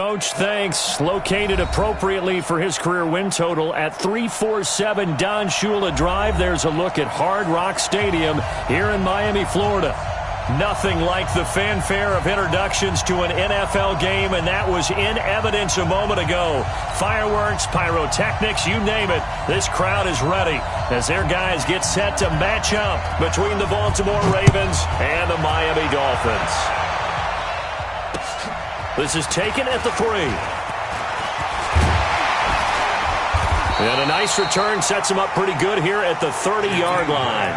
Coach. Thanks. Located appropriately for his career win total at 347 Don Shula Drive. There's a look at Hard Rock Stadium here in Miami, Florida. Nothing like the fanfare of introductions to an NFL game, and that was in evidence a moment ago. Fireworks, pyrotechnics, you name it. This crowd is ready as their guys get set to match up between the Baltimore Ravens and the Miami Dolphins. This is taken at the 3. And a nice return sets him up pretty good here at the 30-yard line.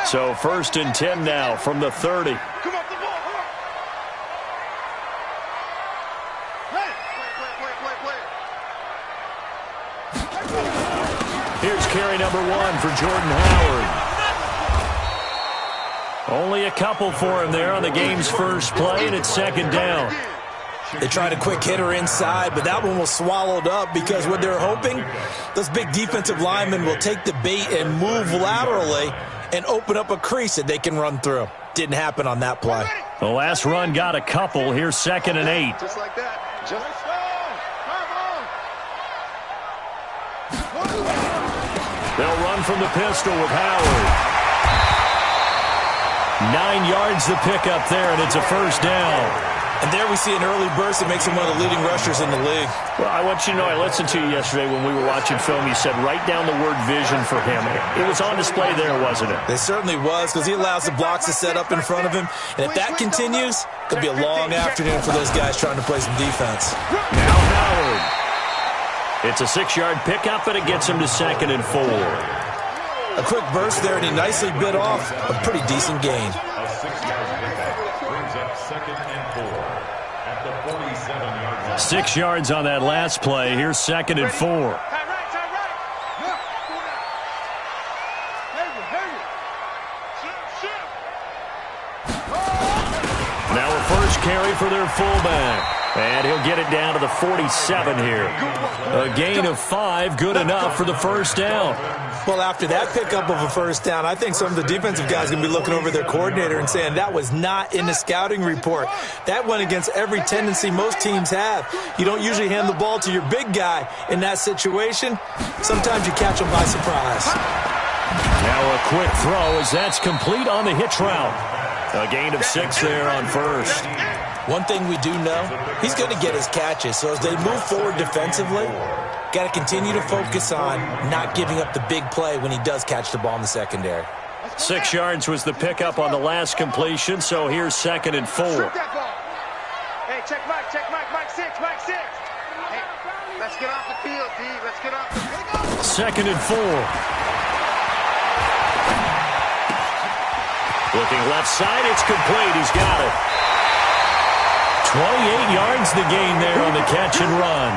So 1st and 10 now from the 30. Here's carry number 1 for Jordan Howard. Only a couple for him there on the game's first play, and it's 2nd down. They tried a quick hitter inside, but that one was swallowed up because what they're hoping, those big defensive linemen will take the bait and move laterally and open up a crease that they can run through. Didn't happen on that play. The last run got a couple. Here's 2nd and 8. Just like that. They'll run from the pistol with Howard. 9 yards the pickup there, and it's a 1st down. And there we see an early burst that makes him one of the leading rushers in the league. Well, I want you to know, I listened to you yesterday when we were watching film. You said write down the word vision for him. It was on display there, wasn't it? It certainly was, because he allows the blocks to set up in front of him. And if that continues, it'll be a long afternoon for those guys trying to play some defense. Now Howard. It's a 6-yard pickup, and it gets him to 2nd and 4. A quick burst there, and he nicely bit off a pretty decent gain. A 6-yard pickup brings up 2nd and 4 at the 47-yard line. 6 yards on that last play. Here's 2nd and 4. Now a first carry for their fullback. And he'll get it down to the 47 here. A gain of 5, good enough for the 1st down. Well, after that pickup of a 1st down, I think some of the defensive guys are going to be looking over their coordinator and saying that was not in the scouting report. That went against every tendency most teams have. You don't usually hand the ball to your big guy in that situation. Sometimes you catch him by surprise. Now a quick throw as that's complete on the hitch route. A gain of 6 there on 1st. One thing we do know, he's going to get his catches. So as they move forward defensively, got to continue to focus on not giving up the big play when he does catch the ball in the secondary. 6 yards was the pickup on the last completion, so here's 2nd and 4. Hey, check Mike, Mike 6, Mike 6. Hey, let's get off the field, D. Let's get off the field. 2nd and 4. Looking left side, it's complete. He's got it. 28 yards the gain there on the catch and run.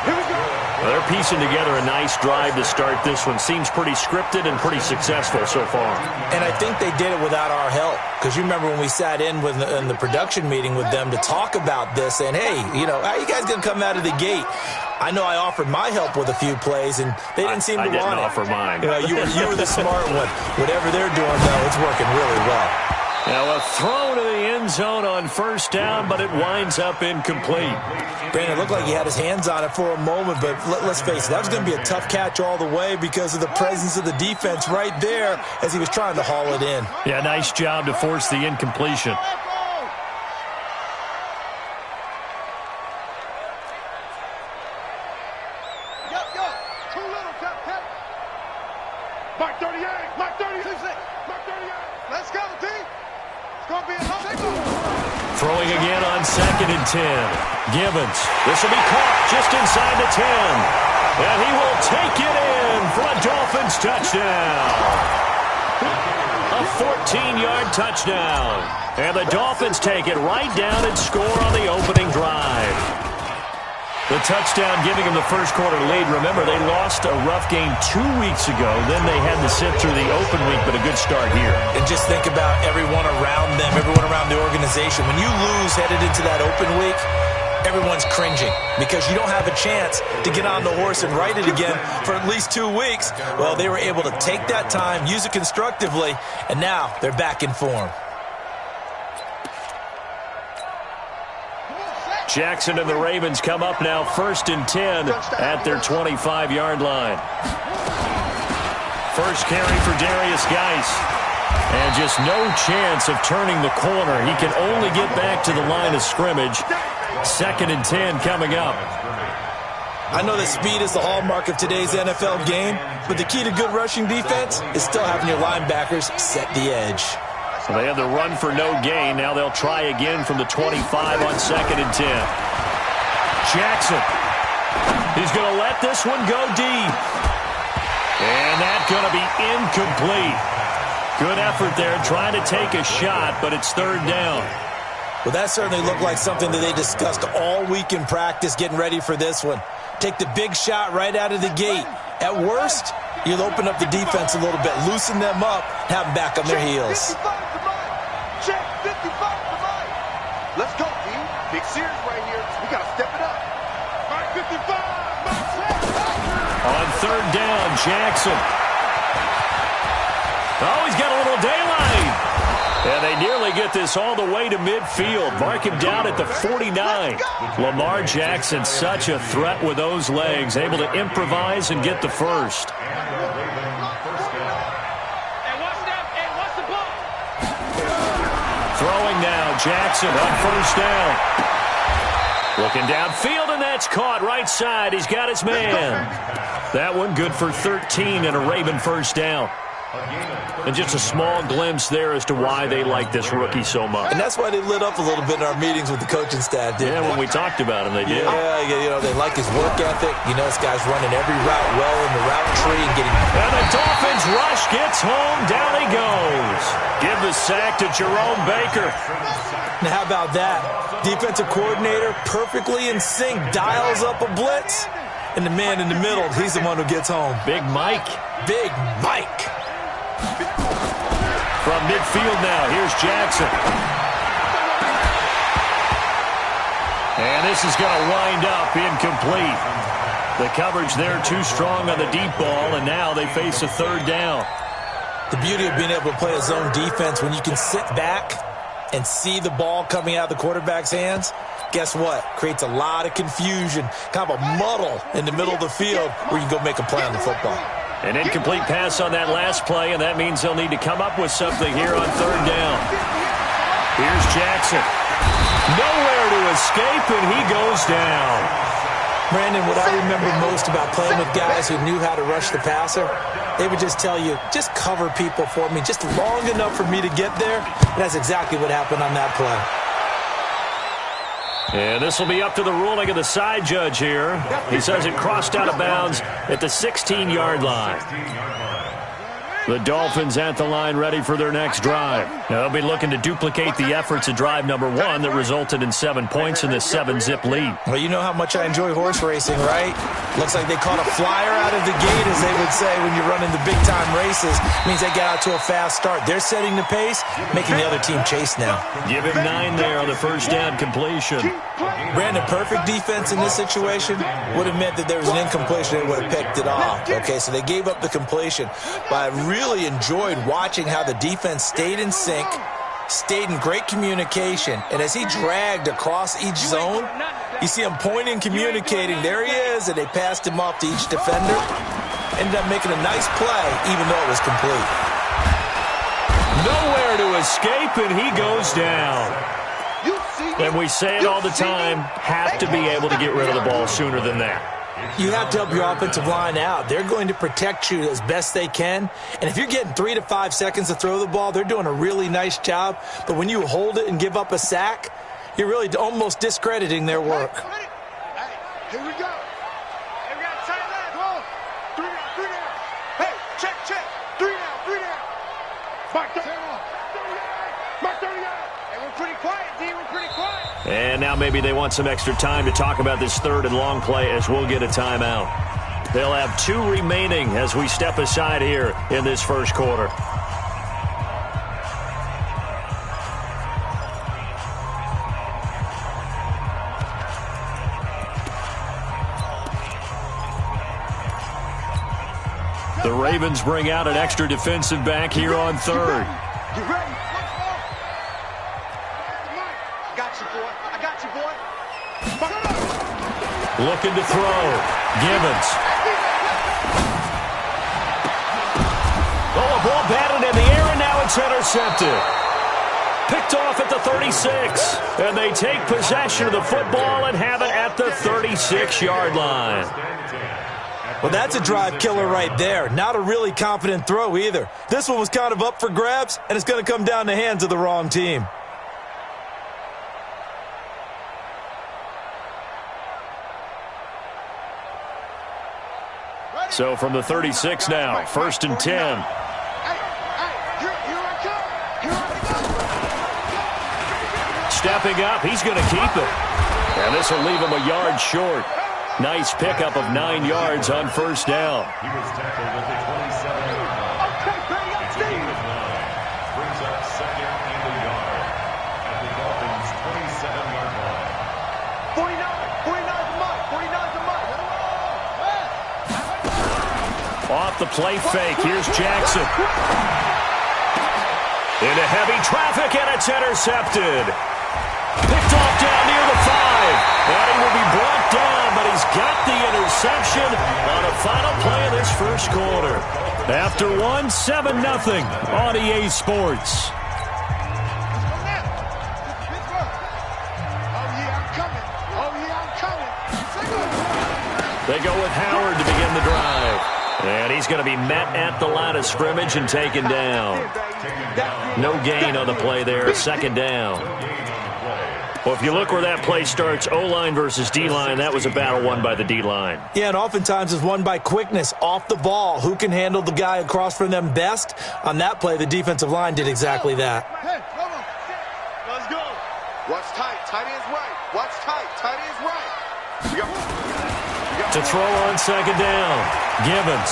Well, they're piecing together a nice drive to start this one. Seems pretty scripted and pretty successful so far. And I think they did it without our help. Because you remember when we sat in the production meeting with them to talk about this, saying, hey, how are you guys going to come out of the gate? I know I offered my help with a few plays, and they didn't seem to want it. I didn't offer mine. You were the smart one. Whatever they're doing, though, it's working really well. Now a throw to the end zone on 1st down, but it winds up incomplete. Brandon, it looked like he had his hands on it for a moment, but let's face it, that was going to be a tough catch all the way because of the presence of the defense right there as he was trying to haul it in. Yeah, nice job to force the incompletion. Mark 38, Mark 38, Mark 38. Let's go, D. It's going to be a Throwing again on 2nd and 10. Gibbons. This will be caught just inside the 10. And he will take it in for a Dolphins touchdown. A 14-yard touchdown. And the Dolphins take it right down and score on the opening drive. The touchdown giving them the first quarter lead. Remember, they lost a rough game 2 weeks ago. Then they had to sit through the open week, but a good start here. And just think about everyone around them, everyone around the organization. When you lose headed into that open week, Everyone's cringing because you don't have a chance to get on the horse and ride it again for at least 2 weeks. Well, they were able to take that time, use it constructively, and now they're back in form. Jackson and the Ravens come up now 1st and 10 at their 25-yard line. First carry for Darius Geis. And just no chance of turning the corner. He can only get back to the line of scrimmage. 2nd and 10 coming up. I know that speed is the hallmark of today's NFL game, but the key to good rushing defense is still having your linebackers set the edge. So they have the run for no gain. Now they'll try again from the 25 on 2nd and 10. Jackson. He's going to let this one go deep. And that's going to be incomplete. Good effort there trying to take a shot, but it's 3rd down. Well, that certainly looked like something that they discussed all week in practice getting ready for this one. Take the big shot right out of the gate. At worst, you'll open up the defense a little bit, loosen them up, have them back on their heels. Check 55 tonight. Let's go, D. Big series right here. We got to step it up. Mark 55. On 3rd down, Jackson. Oh, he's got a little daylight. And they nearly get this all the way to midfield. Mark him down at the 49. Lamar Jackson, such a threat with those legs, able to improvise and get the first. Throwing now, Jackson on 1st down. Looking downfield, and that's caught right side. He's got his man. That one good for 13 and a Raven 1st down. And just a small glimpse there as to why they like this rookie so much. And that's why they lit up a little bit in our meetings with the coaching staff, didn't they? When we talked about him, they did. Yeah, you know, they like his work ethic. You know, this guy's running every route well in the route tree and getting... And the Dolphins rush gets home. Down he goes. Give the sack to Jerome Baker. Now, how about that? Defensive coordinator perfectly in sync, dials up a blitz. And the man in the middle, he's the one who gets home. Big Mike. Big Mike. From midfield now, here's Jackson. And this is going to wind up incomplete. The coverage there too strong on the deep ball, and now they face a 3rd down. The beauty of being able to play a zone defense when you can sit back and see the ball coming out of the quarterback's hands, guess what? Creates a lot of confusion, kind of a muddle in the middle of the field where you can go make a play on the football. An incomplete pass on that last play, and that means they'll need to come up with something here on 3rd down. Here's Jackson. Nowhere to escape, and he goes down. Brandon, what I remember most about playing with guys who knew how to rush the passer, they would just tell you, just cover people for me, just long enough for me to get there. And that's exactly what happened on that play. And this will be up to the ruling of the side judge here. He says it crossed out of bounds at the 16-yard line. The Dolphins at the line ready for their next drive. Now, they'll be looking to duplicate the efforts of drive number 1 that resulted in 7 points in this 7-zip lead. Well, you know how much I enjoy horse racing, right? Looks like they caught a flyer out of the gate, as they would say when you're running the big-time races. Means they get out to a fast start. They're setting the pace, making the other team chase now. Give him 9 there on the 1st down completion. Brandon, perfect defense in this situation would have meant that there was an incompletion and would have picked it off. Okay, so they gave up the completion. But I really enjoyed watching how the defense stayed in sync, stayed in great communication, and as he dragged across each zone, you see him pointing, communicating. There he is, and they passed him off to each defender. Ended up making a nice play, even though it was complete. Nowhere to escape, and he goes down. And we say it all the time, have to be able to get rid of the ball sooner than that. You have to help your offensive line out. They're going to protect you as best they can. And if you're getting 3 to 5 seconds to throw the ball, they're doing a really nice job. But when you hold it and give up a sack, you're really almost discrediting their work. Hey, here we go. Hey, we got tight left. Go. 3 down, 3 down. Hey, check. 3 down, 3 down. Mark 30. Mark 30 out. Hey, we're pretty quiet, D. We're pretty quiet. And now maybe they want some extra time to talk about this 3rd and long play as we'll get a timeout. They'll have 2 remaining as we step aside here in this first quarter. The Ravens bring out an extra defensive back here on third. You ready? I got you, boy. I got you, boy. Looking to throw. Gibbons. Oh, a ball batted in the air, and now it's intercepted. Picked off at the 36. And they take possession of the football and have it at the 36-yard line. Well, that's a drive killer right there. Not a really confident throw either. This one was kind of up for grabs, and it's going to come down the hands of the wrong team. So from the 36 now, 1st and 10. Stepping up, he's going to keep it. And this will leave him a yard short. Nice pickup of 9 yards on 1st down. He was tackled at the 27-yard line. It's a gain of 9. Brings up 2nd and a yard at the Dolphins' 27-yard line. 49's a mark. 49's a mark. Off the play fake, here's Jackson. Into heavy traffic, and it's intercepted. Picked off down near the 5. And he will be brought down, but he's got the interception on a final play of this first quarter. After 7-0 on EA Sports. They go with Howard to begin the drive. And he's going to be met at the line of scrimmage and taken down. No gain on the play there, 2nd down. Well, if you look where that play starts, O-line versus D-line, that was a battle won by the D-line. Yeah, and oftentimes it's won by quickness, off the ball. Who can handle the guy across from them best? On that play, the defensive line did exactly that. Hey, come on. Let's go. Watch tight. Tight end's right. Watch tight. Tight end's right. We got To throw on 2nd down, Gibbons.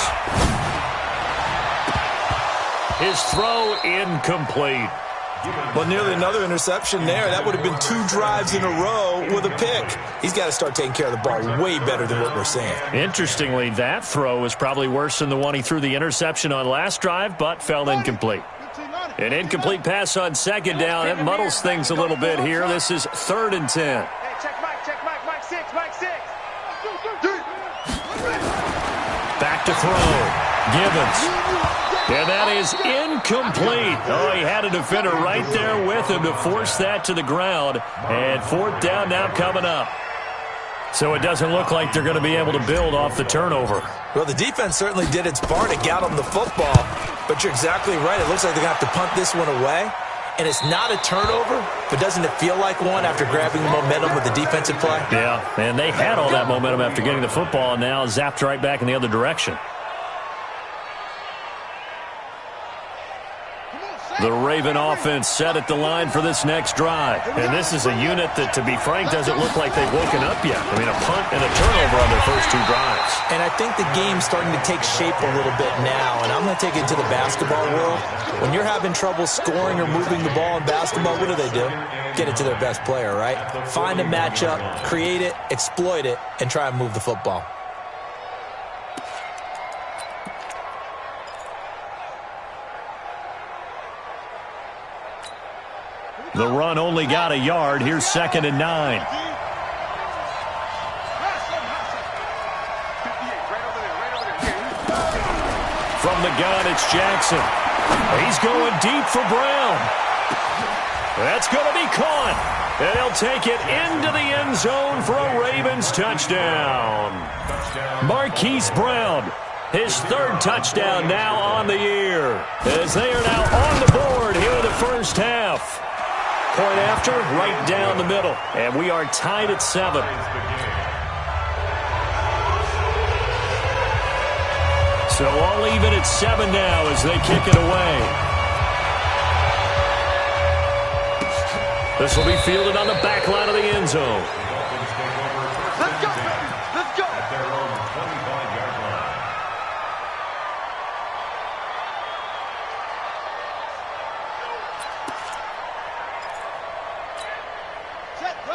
His throw incomplete. Well, nearly another interception there. That would have been 2 drives in a row with a pick. He's got to start taking care of the ball way better than what we're seeing. Interestingly, that throw was probably worse than the one he threw the interception on last drive, but fell incomplete. An incomplete pass on 2nd down. It muddles things a little bit here. This is 3rd and 10. Hey, check Mike, Mike 6, Mike 6. Back to throw. Gibbons. And that is incomplete. Oh, he had a defender right there with him to force that to the ground. And 4th down now coming up. So it doesn't look like they're going to be able to build off the turnover. Well, the defense certainly did its part to get them the football. But you're exactly right. It looks like they're going to have to punt this one away. And it's not a turnover, but doesn't it feel like one after grabbing the momentum with the defensive play? Yeah, and they had all that momentum after getting the football, and now zapped right back in the other direction. The Raven offense set at the line for this next drive. And this is a unit that, to be frank, doesn't look like they've woken up yet. I mean, a punt and a turnover on their first 2 drives. And I think the game's starting to take shape a little bit now. And I'm going to take it to the basketball world. When you're having trouble scoring or moving the ball in basketball, what do? Get it to their best player, right? Find a matchup, create it, exploit it, and try and move the football. The run only got a yard. Here's 2nd and 9. From the gun, it's Jackson. He's going deep for Brown. That's going to be caught. And he'll take it into the end zone for a Ravens touchdown. Marquise Brown, his 3rd touchdown now on the year, as they are now on the board here in the first half. Point after, right down the middle. And we are tied at 7. So all even at 7 now as they kick it away. This will be fielded on the back line of the end zone. Let's go, let's go. At their own 25-yard line.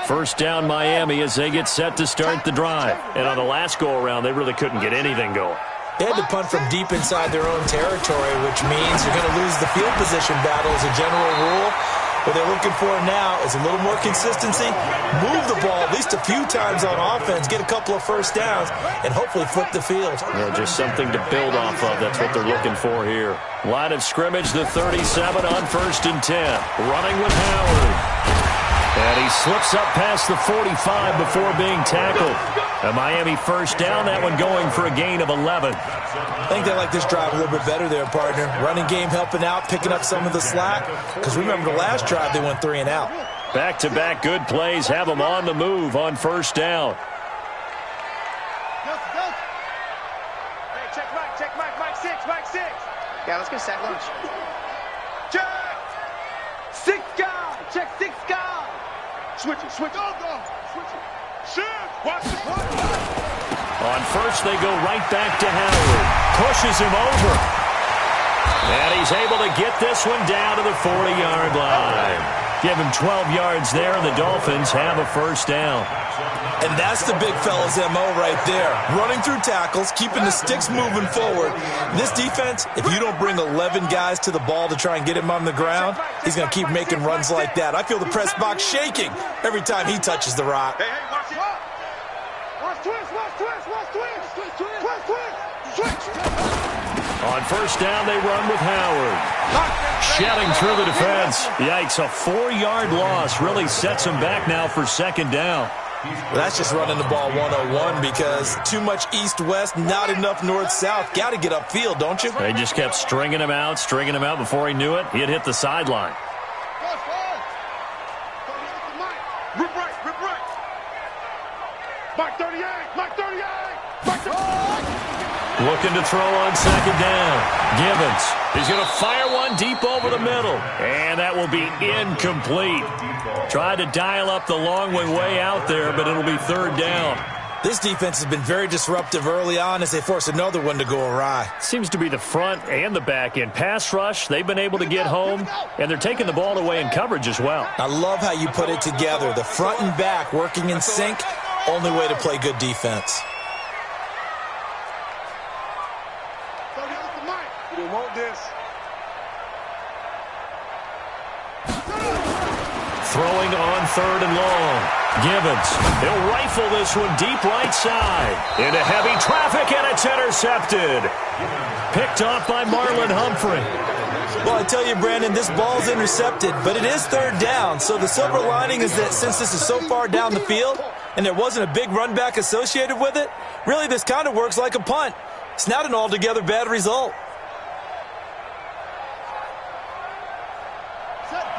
First down Miami as they get set to start the drive. And on the last go-around, they really couldn't get anything going. They had to punt from deep inside their own territory, which means you're going to lose the field position battle as a general rule. What they're looking for now is a little more consistency, move the ball at least a few times on offense, get a couple of first downs, and hopefully flip the field. Yeah, just something to build off of. That's what they're looking for here. Line of scrimmage, the 37 on 1st and 10. Running with Howard. And he slips up past the 45 before being tackled. A Miami first down, that one going for a gain of 11. I think they like this drive a little bit better there, partner. Running game helping out, picking up some of the slack. Because remember the last drive, they went 3 and out. Back-to-back good plays have them on the move on first down. Hey, check Mike 6. Yeah, let's go sack lunch. Check. 6 guy. Check 6 guy. Switch it. Switch it. Shift. Watch the play. On first, they go right back to Howard. Pushes him over. And he's able to get this one down to the 40-yard line. Give him 12 yards there, and the Dolphins have a first down. And that's the big fella's MO right there. Running through tackles, keeping the sticks moving forward. This defense, if you don't bring 11 guys to the ball to try and get him on the ground, he's going to keep making runs like that. I feel the press box shaking every time he touches the rock. Hey, watch it. Watch twist. On first down, they run with Howard. Shedding through the defense. Yikes, a 4-yard loss really sets him back now for second down. Well, that's just running the ball 101 because too much east-west, not enough north-south. Got to get upfield, don't you? They just kept stringing him out before he knew it. He had hit the sideline. Rip right. Mike 38. Looking to throw on second down. Gibbons. He's going to fire one deep over the middle. And that will be incomplete. Tried to dial up the long one way out there, but it'll be third down. This defense has been very disruptive early on as they force another one to go awry. Seems to be the front and the back end. Pass rush, they've been able to get home, and they're taking the ball away in coverage as well. I love how you put it together. The front and back working in sync, only way to play good defense. They want this. Throwing on 3rd and long. Gibbons. He'll rifle this one deep right side. Into heavy traffic, and it's intercepted. Picked off by Marlon Humphrey. Well, I tell you, Brandon, this ball's intercepted, but it is 3rd down. So the silver lining is that since this is so far down the field and there wasn't a big run back associated with it, really this kind of works like a punt. It's not an altogether bad result.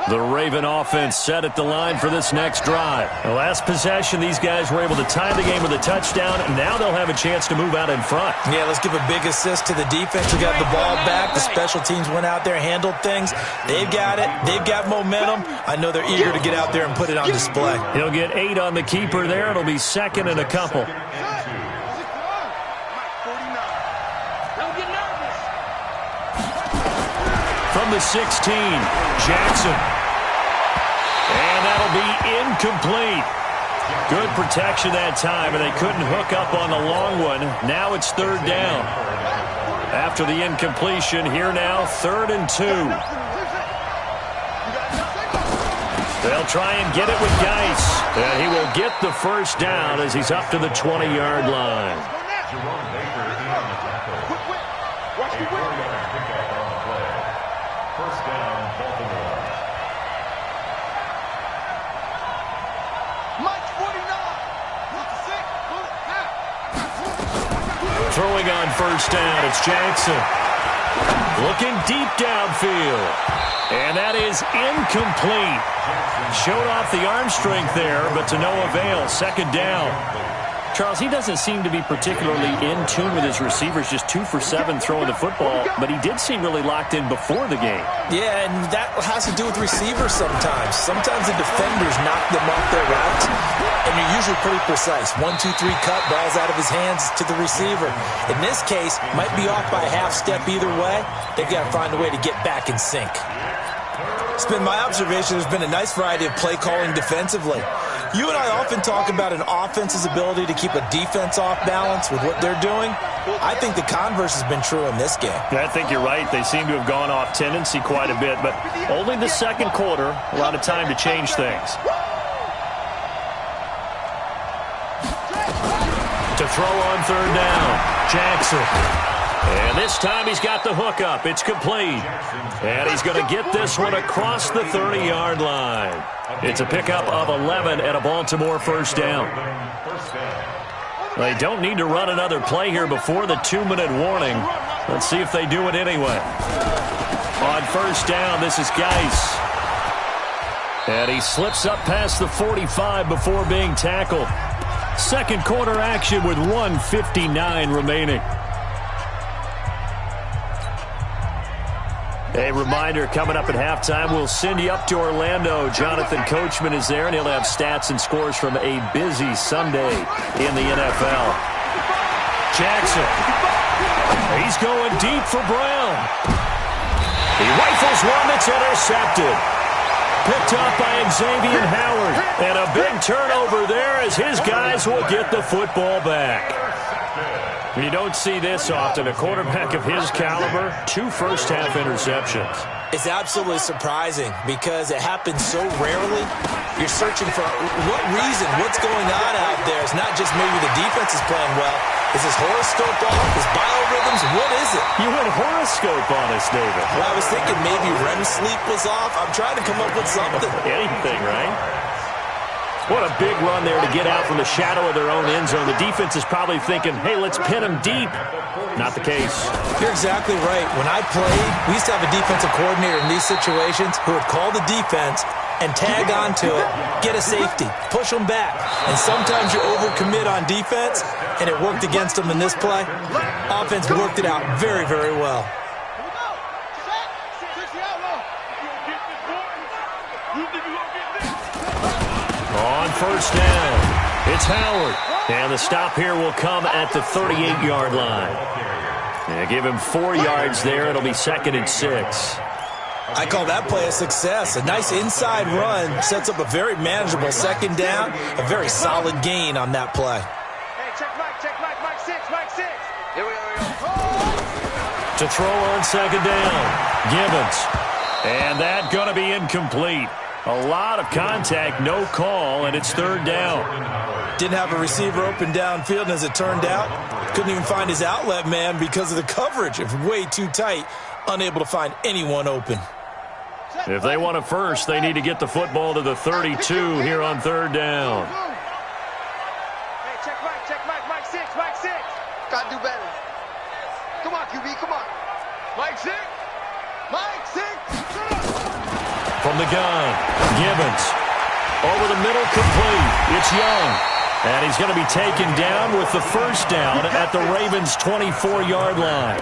The Raven offense set at the line for this next drive. The last possession, these guys were able to tie the game with a touchdown, and now they'll have a chance to move out in front. Yeah, let's give a big assist to the defense who got the ball back. The special teams went out there, handled things. They've got it. They've got momentum. I know they're eager to get out there and put it on display. He'll get 8 on the keeper there. It'll be second and a couple. From the 16, Jackson. And that'll be incomplete. Good protection that time, and they couldn't hook up on the long one. Now it's 3rd down. After the incompletion, here now, 3rd and 2. They'll try and get it with Geis. And he will get the first down as he's up to the 20-yard line. Throwing on first down, it's Jackson. Looking deep downfield. And that is incomplete. Showed off the arm strength there, but to no avail. Second down. Charles, he doesn't seem to be particularly in tune with his receivers, just 2 for 7 throwing the football, but he did seem really locked in before the game. Yeah, and that has to do with receivers sometimes. Sometimes the defenders knock them off their routes, and you're usually pretty precise. 1, 2, 3 cut, ball's out of his hands to the receiver. In this case, might be off by a half step either way. They've got to find a way to get back in sync. It's been my observation there's been a nice variety of play calling defensively. You and I often talk about an offense's ability to keep a defense off balance with what they're doing. I think the converse has been true in this game. I think you're right. They seem to have gone off tendency quite a bit, but only the second quarter, a lot of time to change things. To throw on third down, Jackson. And this time he's got the hook up. It's complete. And he's going to get this one across the 30-yard line. It's a pickup of 11 and a Baltimore first down. They don't need to run another play here before the 2-minute warning. Let's see if they do it anyway. On first down, this is Geis. And he slips up past the 45 before being tackled. Second quarter action with 1:59 remaining. A reminder, coming up at halftime, we'll send you up to Orlando. Jonathan Coachman is there, and he'll have stats and scores from a busy Sunday in the NFL. Jackson. He's going deep for Brown. He rifles one that's intercepted. Picked up by Xavier Howard. And a big turnover there as his guys will get the football back. You don't see this often. A quarterback of his caliber, 2 first-half interceptions. It's absolutely surprising because it happens so rarely. You're searching for what reason, what's going on out there. It's not just maybe the defense is playing well. Is his horoscope off? His biorhythms? What is it? You went horoscope on us, David. Well, I was thinking maybe REM sleep was off. I'm trying to come up with something. Anything, right? What a big run there to get out from the shadow of their own end zone. The defense is probably thinking, hey, let's pin them deep. Not the case. You're exactly right. When I played, we used to have a defensive coordinator in these situations who would call the defense and tag onto it, get a safety, push them back. And sometimes you overcommit on defense, and it worked against them in this play. Offense worked it out very, very well. On first down, it's Howard. And the stop here will come at the 38-yard line. And give him 4 yards there. It'll be 2nd and 6. I call that play a success. A nice inside run sets up a very manageable second down. A very solid gain on that play. Hey, check Mike 6, Mike 6. Here we go. To throw on second down, Gibbons. And that going to be incomplete. A lot of contact, no call, and it's third down. Didn't have a receiver open downfield, and as it turned out, couldn't even find his outlet man because of the coverage. It was way too tight, unable to find anyone open. If they want a first, they need to get the football to the 32 here on third down. Hey, check Mike 6, Mike 6. Gotta do better. Come on, QB, come on. Mike 6. Mike 6. From the gun, Gibbons. Over the middle, complete. It's Young. And he's going to be taken down with the first down at the Ravens' 24-yard line.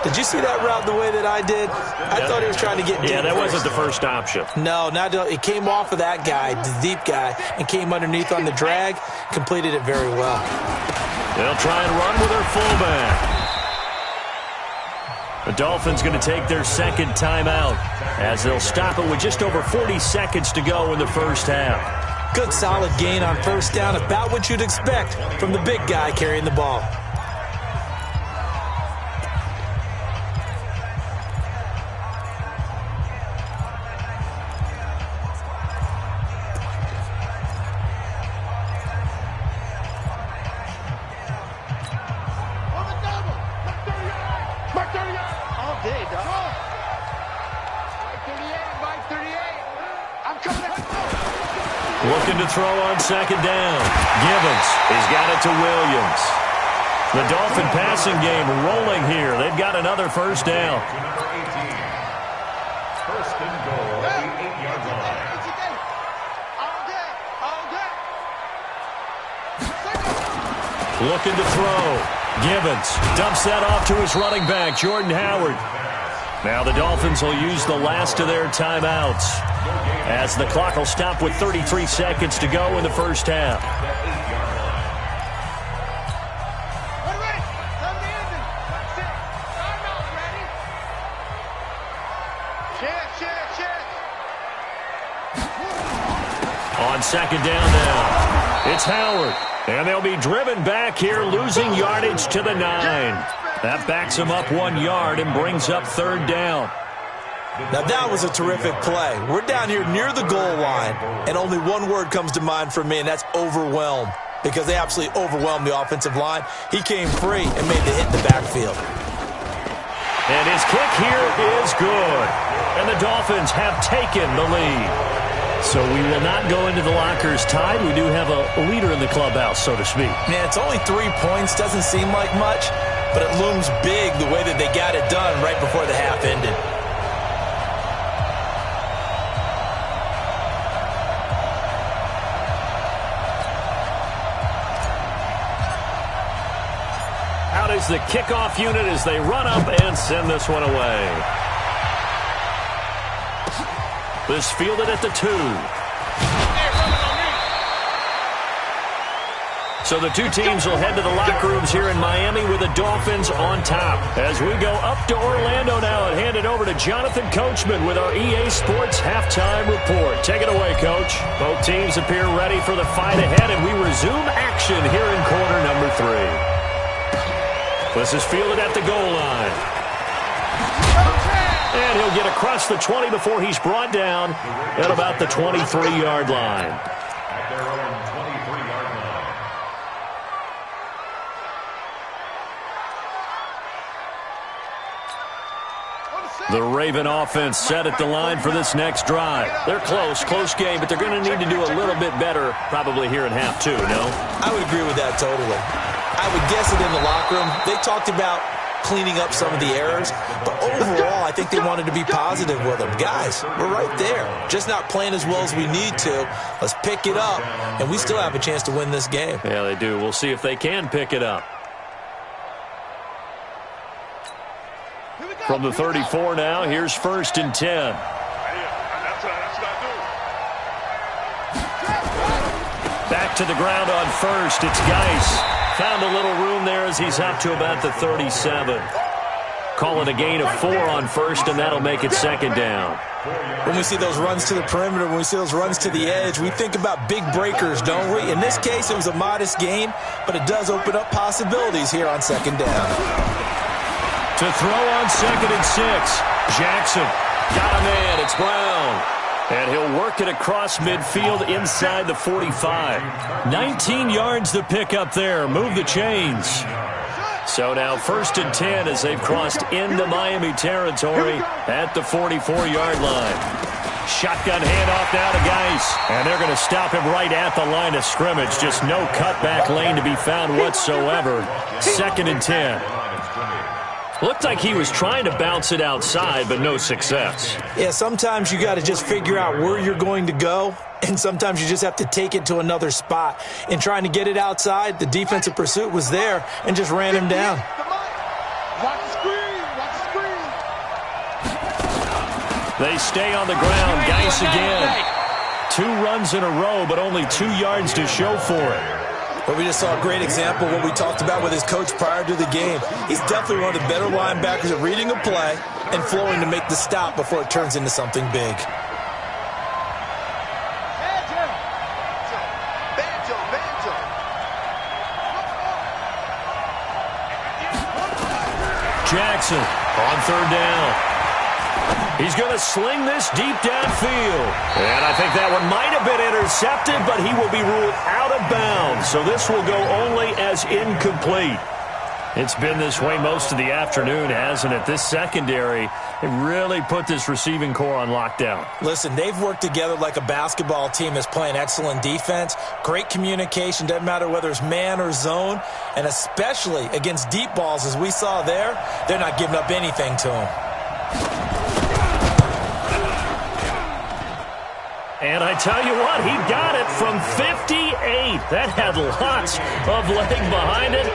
Did you see that route the way that I did? I thought he was trying to get deep. Yeah, that wasn't the first option. No, it came off of that guy, the deep guy, and came underneath on the drag, completed it very well. They'll try and run with their fullback. The Dolphins going to take their second timeout as they'll stop it with just over 40 seconds to go in the first half. Good solid gain on first down, about what you'd expect from the big guy carrying the ball. Looking to throw on second down. Gibbons. He's got it to Williams. The Dolphin passing game rolling here. They've got another first down. Number 18. First and goal at the 8-yard line. Looking to throw. Gibbons dumps that off to his running back, Jordan Howard. Now the Dolphins will use the last of their timeouts as the clock will stop with 33 seconds to go in the first half. On On second down now, it's Howard. And they'll be driven back here, losing yardage to the 9. That backs them up 1 yard and brings up third down. Now, that was a terrific play. We're down here near the goal line, and only one word comes to mind for me, and that's overwhelmed, because they absolutely overwhelmed the offensive line. He came free and made the hit in the backfield. And his kick here is good. And the Dolphins have taken the lead. So we will not go into the lockers tied. We do have a leader in the clubhouse, so to speak. Man, it's only 3 points. Doesn't seem like much, but it looms big the way that they got it done right before the half ended. Out is the kickoff unit as they run up and send this one away. This fielded at the 2. So the two teams will head to the locker rooms here in Miami with the Dolphins on top. As we go up to Orlando now and hand it over to Jonathan Coachman with our EA Sports Halftime Report. Take it away, Coach. Both teams appear ready for the fight ahead, and we resume action here in quarter number 3. This is fielded at the goal line. And he'll get across the 20 before he's brought down at about the 23-yard line. At their own 23-yard line. The Raven offense set at the line for this next drive. They're close game, but they're going to need to do a little bit better probably here in half 2, no? I would agree with that totally. I would guess it in the locker room. They talked about cleaning up some of the errors, but overall, I think they wanted to be positive with them. Guys, we're right there. Just not playing as well as we need to. Let's pick it up, and we still have a chance to win this game. Yeah, they do. We'll see if they can pick it up. From the 34 now, here's 1st and 10. Back to the ground on 1st. It's Geis. Found a little room there as he's up to about the 37. Call it a gain of 4 on 1st, and that'll make it 2nd down. When we see those runs to the perimeter, when we see those runs to the edge, we think about big breakers, don't we? In this case, it was a modest gain, but it does open up possibilities here on 2nd down. To throw on 2nd and 6. Jackson got a man. It's Brown. And he'll work it across midfield inside the 45. 19 yards to pick up there. Move the chains. So now 1st and 10 as they've crossed into Miami territory at the 44-yard line. Shotgun handoff now to Geis. And they're going to stop him right at the line of scrimmage. Just no cutback lane to be found whatsoever. 2nd and 10. Looked like he was trying to bounce it outside, but no success. Yeah, sometimes you got to just figure out where you're going to go, and sometimes you just have to take it to another spot. In trying to get it outside, the defensive pursuit was there and just ran him down. Watch the screen. Watch the screen. They stay on the ground. Geis again. 2 runs in a row, but only 2 yards to show for it. But we just saw a great example of what we talked about with his coach prior to the game. He's definitely one of the better linebackers at reading a play and flowing to make the stop before it turns into something big. Jackson on 3rd down. He's going to sling this deep downfield. And I think that one might have been intercepted, but he will be ruled out of bounds. So this will go only as incomplete. It's been this way most of the afternoon, hasn't it? This secondary, it really put this receiving core on lockdown. Listen, they've worked together like a basketball team that's playing excellent defense. Great communication, doesn't matter whether it's man or zone. And especially against deep balls, as we saw there, they're not giving up anything to them. And I tell you what, he got it from 58. That had lots of leg behind it.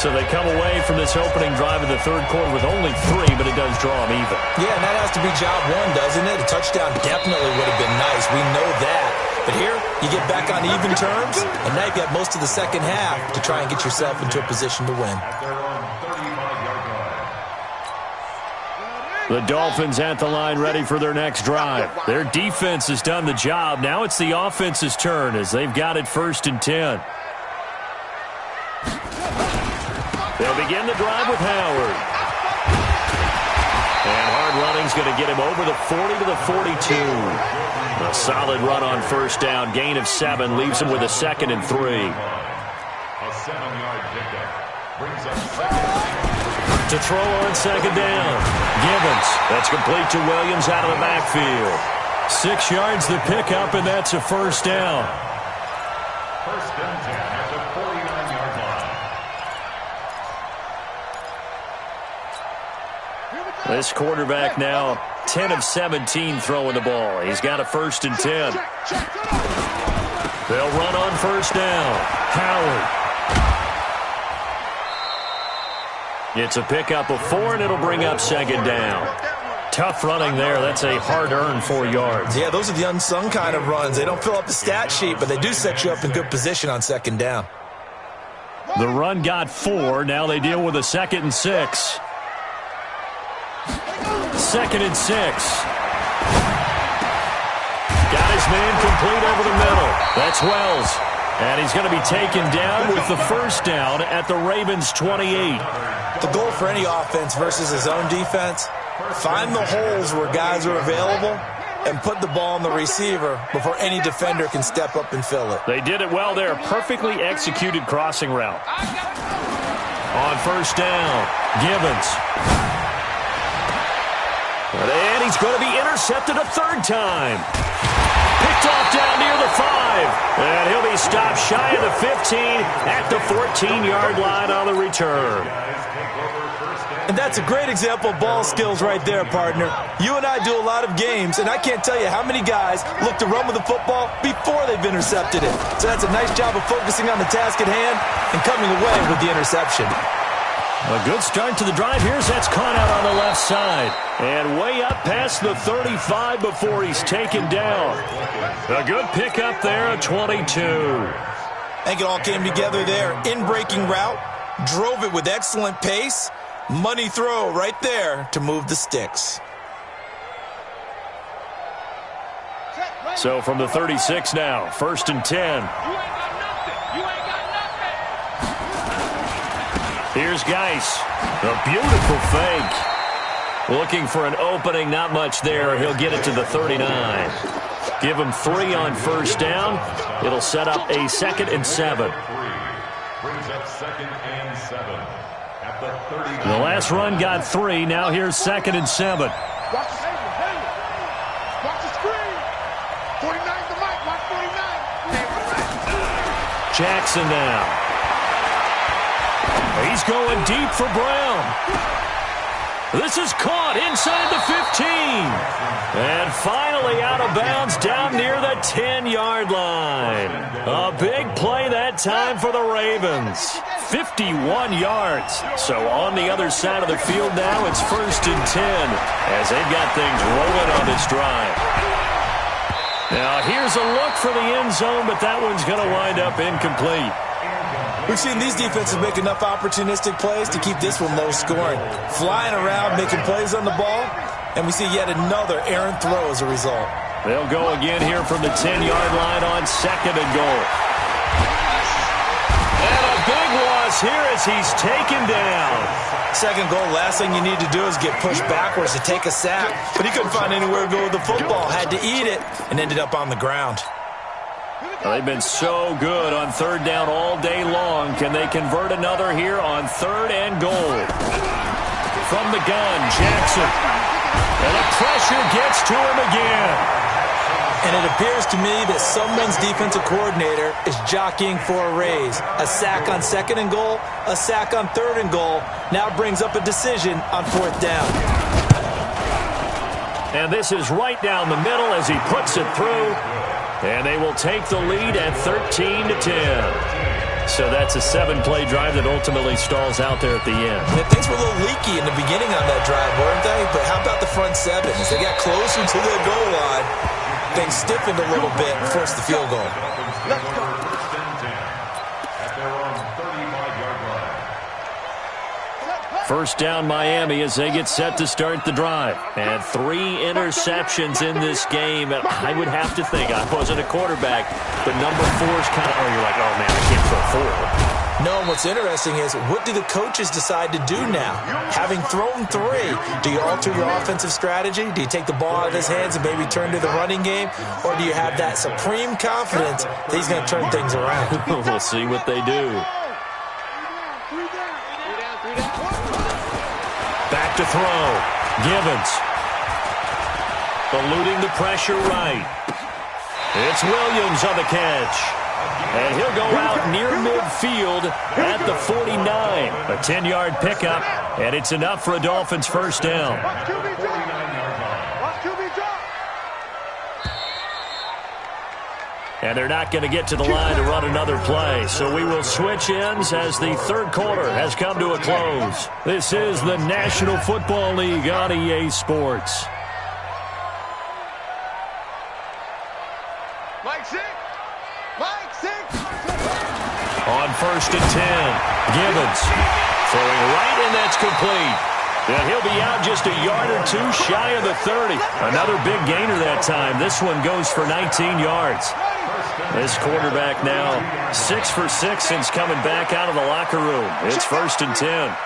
So they come away from this opening drive of the 3rd quarter with only 3, but it does draw them even. Yeah, and that has to be job 1, doesn't it? A touchdown definitely would have been nice. We know that. But here, you get back on even terms, and now you've got most of the second half to try and get yourself into a position to win. At their own 35-yard line. The Dolphins at the line ready for their next drive. Their defense has done the job. Now it's the offense's turn as they've got it 1st and 10. They'll begin the drive with Howard. And hard running's going to get him over the 40 to the 42. A solid run on 1st down. Gain of 7 leaves him with a 2nd and 3. A 7-yard pickup brings up 2nd. To throw on 2nd down. Gibbons. That's complete to Williams out of the backfield. 6 yards the pickup, and that's a 1st down. 1st and 10 at the 49-yard line. This quarterback now 10 of 17 throwing the ball. He's got a 1st and 10. They'll run on 1st down. Howard. It's a pickup of 4, and it'll bring up 2nd down. Tough running there. That's a hard-earned 4 yards. Yeah, those are the unsung kind of runs. They don't fill up the stat sheet, but they do set you up in good position on 2nd down. The run got 4. Now they deal with a 2nd and 6. 2nd and 6. Got his man complete over the middle. That's Wells. And he's going to be taken down with the 1st down at the Ravens' 28. The goal for any offense versus his own defense, find the holes where guys are available and put the ball on the receiver before any defender can step up and fill it. They did it well there. Perfectly executed crossing route. On 1st down, Gibbons. And he's going to be intercepted a 3rd time. Picked off down near the 5. And he'll be stopped shy of the 15 at the 14-yard line on the return. And that's a great example of ball skills right there, partner. You and I do a lot of games, and I can't tell you how many guys look to run with the football before they've intercepted it. So that's a nice job of focusing on the task at hand and coming away with the interception. A good start to the drive. Here's that's caught out on the left side. And way up past the 35 before he's taken down. A good pickup there, a 22. I think it all came together there. In-breaking route, drove it with excellent pace. Money throw right there to move the sticks. So from the 36 now, 1st and 10. Here's Geis. A beautiful fake. Looking for an opening, not much there. He'll get it to the 39. Give him 3 on 1st down. It'll set up a 2nd and 7. Brings up 2nd and 7 at the 30. The last run got 3. Now here's 2nd and 7. Watch the screen. 49 to Mike. Watch 49. Jackson now. He's going deep for Brown. This is caught inside the 15. And finally out of bounds down near the 10-yard line. A big play that time for the Ravens. 51 yards. So on the other side of the field now, it's 1st and 10 as they've got things rolling on this drive. Now here's a look for the end zone, but that one's going to wind up incomplete. We've seen these defenses make enough opportunistic plays to keep this one low scoring. Flying around, making plays on the ball, and we see yet another errant throw as a result. They'll go again here from the 10-yard line on 2nd and goal. And a big loss here as he's taken down. 2nd goal, last thing you need to do is get pushed backwards to take a sack. But he couldn't find anywhere to go with the football, had to eat it, and ended up on the ground. They've been so good on 3rd down all day long. Can they convert another here on 3rd and goal? From the gun, Jackson. And the pressure gets to him again. And it appears to me that someone's defensive coordinator is jockeying for a raise. A sack on 2nd and goal, a sack on 3rd and goal. Now brings up a decision on 4th down. And this is right down the middle as he puts it through. And they will take the lead at 13 to 10. So that's a 7-play drive that ultimately stalls out there at the end. Yeah, things were a little leaky in the beginning on that drive, weren't they? But how about the front 7? As they got closer to the goal line, things stiffened a little bit and forced the field goal. Let's go. At their own 35-yard line. First down Miami as they get set to start the drive. And 3 interceptions in this game. And I would have to think, I wasn't a quarterback, but number 4 is kind of, you're like, oh, man, I can't throw 4. No, and what's interesting is, what do the coaches decide to do now? Having thrown 3, do you alter your offensive strategy? Do you take the ball out of his hands and maybe turn to the running game? Or do you have that supreme confidence that he's going to turn things around? We'll see what they do. Back to throw. Gibbons. Eluding the pressure right. It's Williams on the catch. And he'll go out near midfield at the 49. A 10-yard pickup, and it's enough for a Dolphins first down. And they're not going to get to the line to run another play. So we will switch ends as the third quarter has come to a close. This is the National Football League on EA Sports. On first and 10, Gibbons throwing right, and that's complete. And he'll be out just a yard or 2 shy of the 30. Another big gainer that time. This one goes for 19 yards. This quarterback now 6 for 6 since coming back out of the locker room. It's first and 10.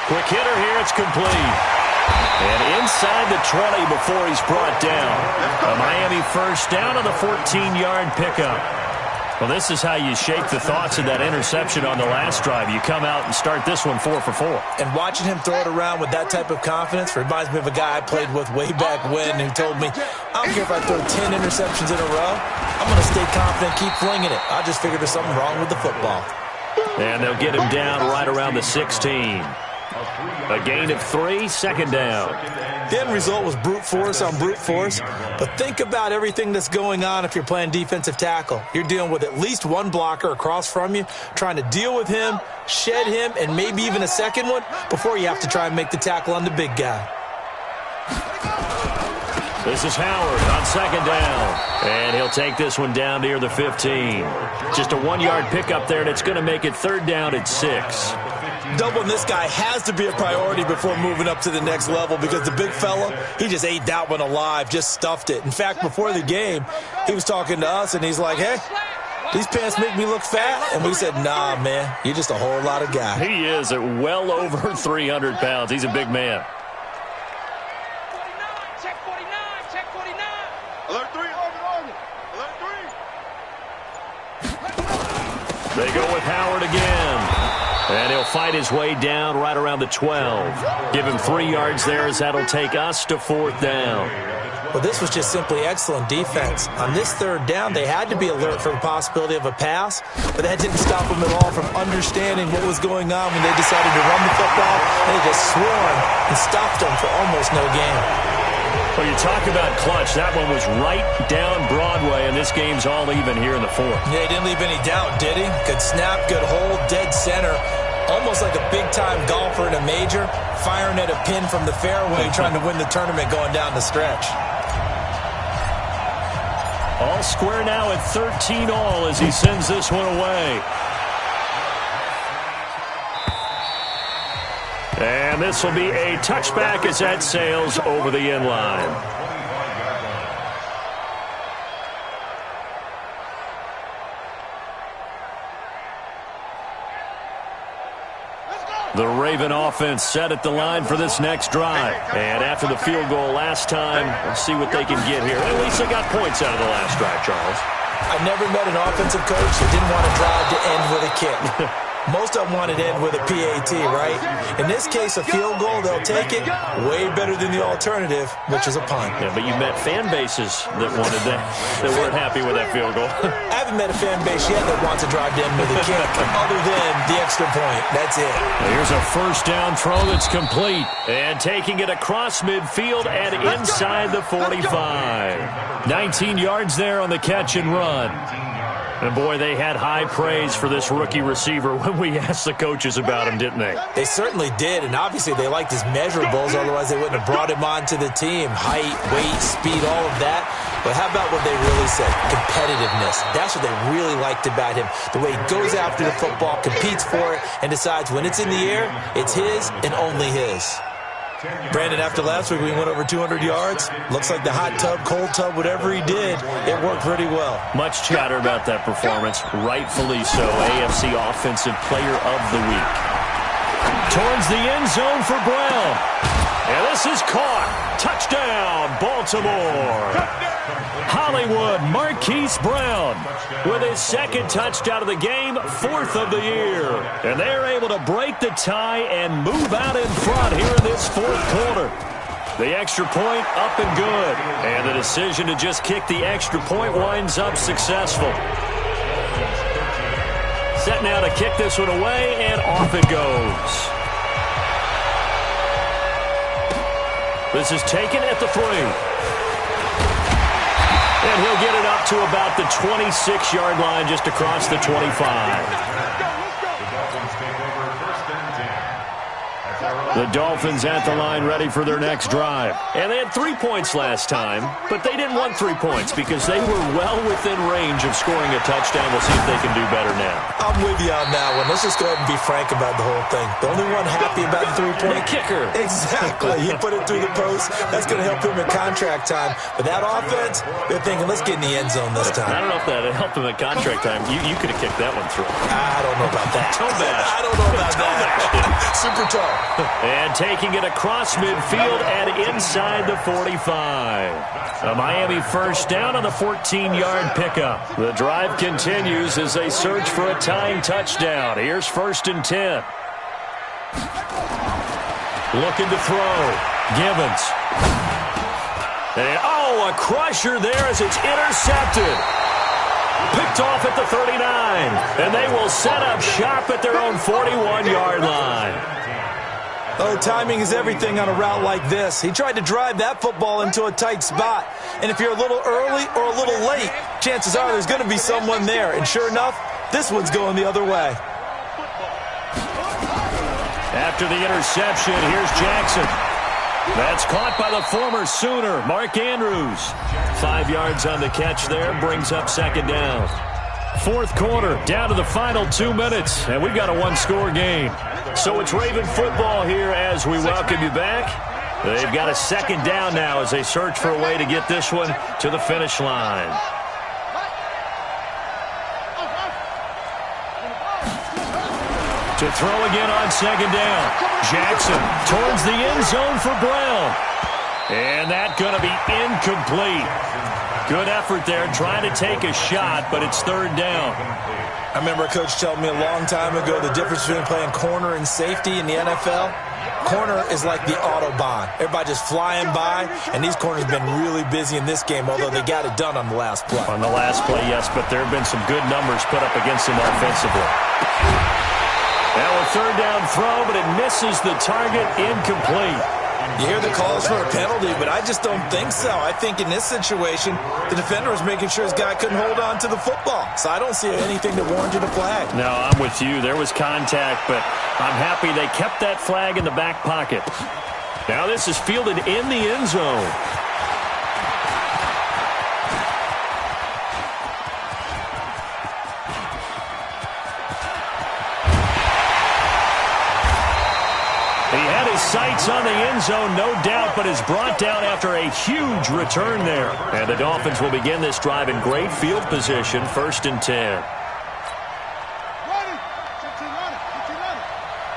Quick hitter here, it's complete. And inside the 20 before he's brought down. A Miami first down on the 14-yard pickup. Well, this is how you shake the thoughts of that interception on the last drive. You come out and start this one 4 for 4. And watching him throw it around with that type of confidence reminds me of a guy I played with way back when who told me, I don't care if I throw 10 interceptions in a row, I'm going to stay confident, keep flinging it. I just figured there's something wrong with the football. And they'll get him down right around the 16. A gain of 3, second down. The end result was brute force on brute force, but think about everything that's going on if you're playing defensive tackle. You're dealing with at least one blocker across from you, trying to deal with him, shed him, and maybe even a second one before you have to try and make the tackle on the big guy. This is Howard on second down, and he'll take this one down near the 15. Just a 1-yard pickup there, and it's going to make it third down at 6. Doubling this guy has to be a priority before moving up to the next level because the big fella, he just ate that one alive, just stuffed it. In fact, before the game, he was talking to us, and he's like, hey, these pants make me look fat? And we said, nah, man, you're just a whole lot of guy. He is at well over 300 pounds. He's a big man. Check 49, check 49. Alert 3, alert 3. They go with Howard again. And he'll fight his way down right around the 12. Give him 3 yards there as that'll take us to fourth down. Well, this was just simply excellent defense. On this third down, they had to be alert for the possibility of a pass, but that didn't stop them at all from understanding what was going on when they decided to run the football. They just swarmed and stopped them for almost no gain. Well, you talk about clutch. That one was right down Broadway, and this game's all even here in the fourth. Yeah, he didn't leave any doubt, did he? Good snap, good hold, dead center. Almost like a big-time golfer in a major, firing at a pin from the fairway, trying to win the tournament going down the stretch. All square now at 13 all as he sends this one away. And this will be a touchback as that sails over the end line. The Raven offense set at the line for this next drive. And after the field goal last time, let's see what they can get here. At least they got points out of the last drive, Charles. I never met an offensive coach that didn't want to drive to end with a kick. Most of them wanted to end with a PAT, right? In this case, a field goal, they'll take it. Way better than the alternative, which is a punt. Yeah, but you met fan bases that wanted that weren't happy with that field goal. I haven't met a fan base yet that wants to drive to end with a kick, other than the extra point. That's it. Here's a first down throw that's complete. And taking it across midfield and inside the 45. 19 yards there on the catch and run. And, boy, they had high praise for this rookie receiver when we asked the coaches about him, didn't they? They certainly did, and obviously they liked his measurables, otherwise they wouldn't have brought him onto the team. Height, weight, speed, all of that. But how about what they really said? Competitiveness. That's what they really liked about him. The way he goes after the football, competes for it, and decides when it's in the air, it's his and only his. Brandon, after last week we went over 200 yards. Looks like the hot tub, cold tub, whatever he did, it worked pretty well. Much chatter about that performance. Rightfully so. AFC Offensive Player of the Week. Towards the end zone for Brown. And this is caught. Touchdown, Baltimore. Hollywood Marquise Brown with his second touchdown of the game, 4th of the year. And they're able to break the tie and move out in front here in this 4th quarter. The extra point up and good. And the decision to just kick the extra point winds up successful. Set now to kick this one away, and off it goes. This is taken at the 3. And he'll get it up to about the 26-yard line, just across the 25. The Dolphins at the line, ready for their next drive. And they had 3 points last time, but they didn't want 3 points because they were well within range of scoring a touchdown. We'll see if they can do better now. I'm with you on that one. Let's just go ahead and be frank about the whole thing. The only one happy about the 3-point kicker. Exactly. He put it through the post. That's going to help him in contract time. But that offense, they're thinking, let's get in the end zone this time. I don't know if that helped him at contract time. You could have kicked that one through. I don't know about that. Toe bash. I don't know about that. Super tall. And taking it across midfield and inside the 45. A Miami first down on the 14-yard pickup. The drive continues as they search for a tying touchdown. Here's 1st and 10. Looking to throw. Gibbons. And, a crusher there as it's intercepted. Picked off at the 39. And they will set up shop at their own 41-yard line. Oh, timing is everything on a route like this. He tried to drive that football into a tight spot. And if you're a little early or a little late, chances are there's going to be someone there. And sure enough, this one's going the other way. After the interception, here's Jackson. That's caught by the former Sooner, Mark Andrews. 5 yards on the catch there, brings up 2nd down. 4th quarter, down to the final 2 minutes, and we've got a 1-score game. So it's Raven football here as we welcome you back. They've got a 2nd down now as they search for a way to get this one to the finish line. To throw again on 2nd down. Jackson towards the end zone for Brown. And that's going to be incomplete. Good effort there, trying to take a shot, but it's 3rd down. I remember a coach telling me a long time ago the difference between playing corner and safety in the NFL. Corner is like the Autobahn. Everybody just flying by, and these corners have been really busy in this game, although they got it done on the last play. On the last play, yes, but there have been some good numbers put up against him offensively. Now a 3rd down throw, but it misses the target, incomplete. You hear the calls for a penalty, but I just don't think so. I think in this situation, the defender was making sure his guy couldn't hold on to the football. So I don't see anything that warranted a flag. No, I'm with you. There was contact, but I'm happy they kept that flag in the back pocket. Now this is fielded in the end zone. Sights on the end zone, no doubt, but is brought down after a huge return there. And the Dolphins will begin this drive in great field position, 1st and 10.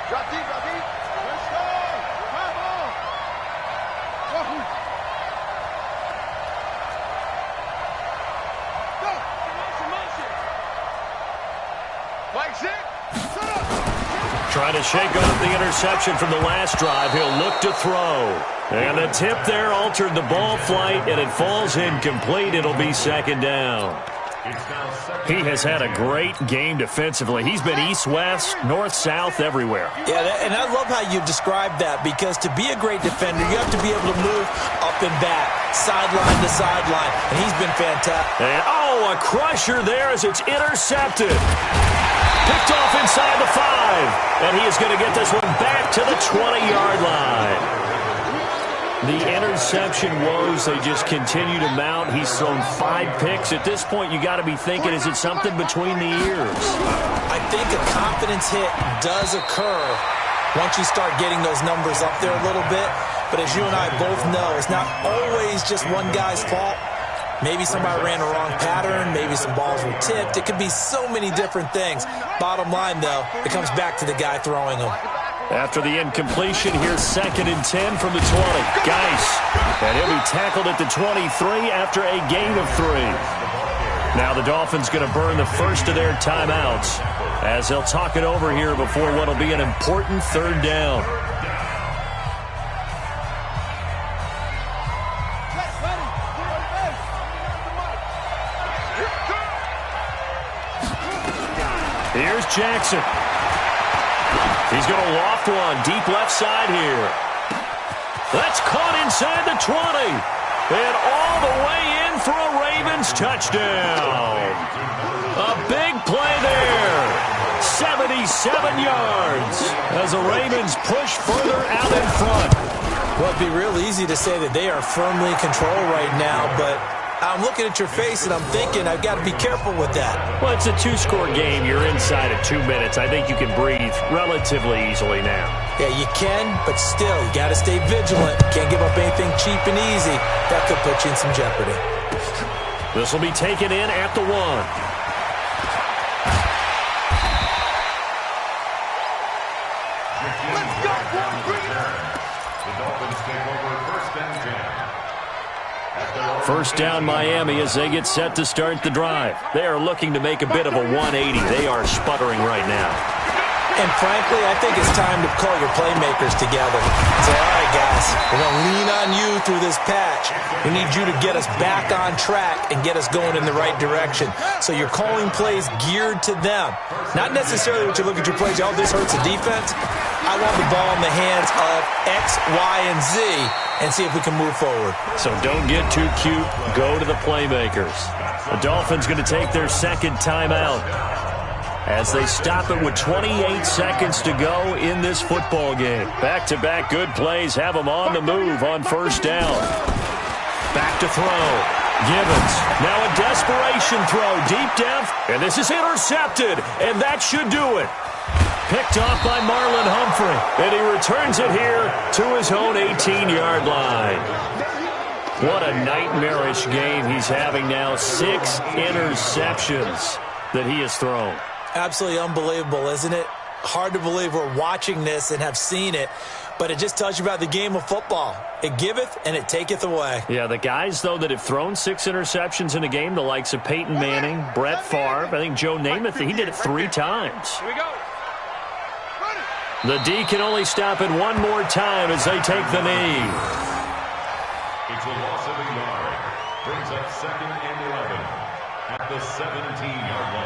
Drop deep. Let's go. Come on. Go. Mike's it. Set up. Trying to shake off the interception from the last drive. He'll look to throw. And the tip there altered the ball flight, and it falls incomplete. It'll be 2nd down. He has had a great game defensively. He's been east-west, north-south, everywhere. Yeah, and I love how you described that, because to be a great defender, you have to be able to move up and back, sideline to sideline, and he's been fantastic. And, Oh, a crusher there as it's intercepted. Picked off inside the 5. And he is going to get this one back to the 20-yard line. The interception woes, they just continue to mount. He's thrown 5 picks. At this point, you got to be thinking, is it something between the ears? I think a confidence hit does occur once you start getting those numbers up there a little bit. But as you and I both know, it's not always just one guy's fault. Maybe somebody ran a wrong pattern. Maybe some balls were tipped. It could be so many different things. Bottom line, though, it comes back to the guy throwing them. After the incompletion, here's 2nd and 10 from the 20. Geis. And he'll be tackled at the 23 after a gain of 3. Now the Dolphins going to burn the first of their timeouts as they'll talk it over here before what will be an important 3rd down. Here's Jackson. He's going to loft one deep left side here. That's caught inside the 20. And all the way in for a Ravens touchdown. A big play there. 77 yards as the Ravens push further out in front. Well, it'd be real easy to say that they are firmly in control right now, but I'm looking at your face and I'm thinking I've got to be careful with that. Well, it's a 2-score game. You're inside of 2 minutes. I think you can breathe relatively easily now. Yeah, you can, but still, you got to stay vigilant. Can't give up anything cheap and easy. That could put you in some jeopardy. This will be taken in at the 1. Let's go, boy. Bring it up. The Dolphins take over 1st and 10. First down Miami as they get set to start the drive. They are looking to make a bit of a 180. They are sputtering right now. And frankly, I think it's time to call your playmakers together. Say, all right, guys, we're going to lean on you through this patch. We need you to get us back on track and get us going in the right direction. So you're calling plays geared to them. Not necessarily what you look at your plays, oh, this hurts the defense. I want the ball in the hands of X, Y, and Z and see if we can move forward. So don't get too cute. Go to the playmakers. The Dolphins going to take their 2nd timeout as they stop it with 28 seconds to go in this football game. Back-to-back good plays have them on the move on 1st down. Back to throw. Gibbons. Now a desperation throw deep down. And this is intercepted. And that should do it. Picked off by Marlon Humphrey. And he returns it here to his own 18-yard line. What a nightmarish game he's having now. 6 interceptions that he has thrown. Absolutely unbelievable, isn't it? Hard to believe we're watching this and have seen it, but it just tells you about the game of football. It giveth and it taketh away. Yeah, the guys, though, that have thrown 6 interceptions in a game, the likes of Peyton Manning, Brett Favre, I think Joe Namath, he did it 3 times. Here we go. The D can only stop it one more time as they take the knee. It's a loss of a yard. Brings up 2nd and 11 at the 17-yard line.